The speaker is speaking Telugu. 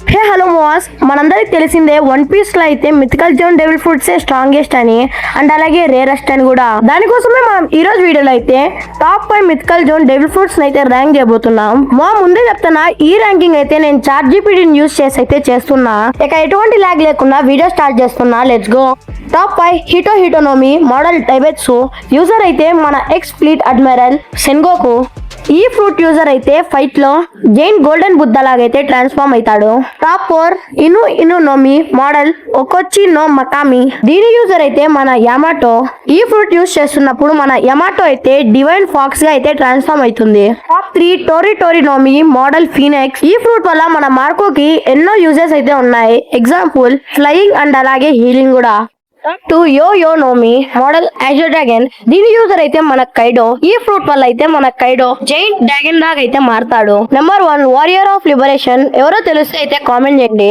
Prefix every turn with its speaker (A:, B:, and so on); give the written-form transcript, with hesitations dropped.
A: హే హలో మోస్, మనందరికి తెలిసిందే వన్ పీస్ లో అయితే mythical zone devil fruits strongest అని అండ్ అలాగే రేరెస్ట్ అని కూడా. దానికోసమే మనం ఈ రోజు వీడియోలో అయితే top 5 mythical zone devil fruits అయితే ర్యాంక్ చేయబోతున్నాం. ముందే చెప్తున్నా, ఈ ర్యాంకింగ్ అయితే నేను చాట్ జీపీటీని యూస్ చేసి అయితే చేస్తున్నా. ఇక ఎటువంటి ల్యాగ్ లేకుండా వీడియో స్టార్ట్ చేస్తున్నా. Let's go. టాప్ 5 హిటోనోమి మోడల్ డైబెట్సు. యూజర్ అయితే మన ఎక్స్ ఫ్లీట్ అడ్మిరల్ సెన్గోకు. ఈ ఫ్రూట్ యూజర్ అయితే ఫైట్ లో జైన్ గోల్డెన్ బుద్ధ లాగైతే ట్రాన్స్ఫార్మ్ అవుతాడు. టాప్ 4 ఇనునోమి మోడల్ ఒకొచ్చి నో మకామి. దీని యూజర్ అయితే మన యమాటో. ఈ ఫ్రూట్ యూజ్ చేస్తున్నప్పుడు మన యమాటో అయితే డివైన్ ఫాక్స్ గా అయితే ట్రాన్స్ఫార్మ్ అవుతుంది. టాప్ 3 టోరినోమి మోడల్ ఫీనెక్స్. ఈ ఫ్రూట్ వల్ల మన మార్కోకి ఎన్నో యూజెస్ అయితే ఉన్నాయి. ఎగ్జాంపుల్ ఫ్లయింగ్ అండ్ అలాగే హీలింగ్ కూడా. టాప్ 2 యోనోమి మోడల్ యాజో డ్రాగన్. దీని యూజర్ అయితే మన కైడో. ఈ ఫ్రూట్ వల్ల అయితే మన కైడో జైన్ డ్రాగన్ లాగా అయితే మారతాడు. Number 1 warrior of liberation. ఎవరో తెలిస్తే అయితే కామెంట్ చేయండి.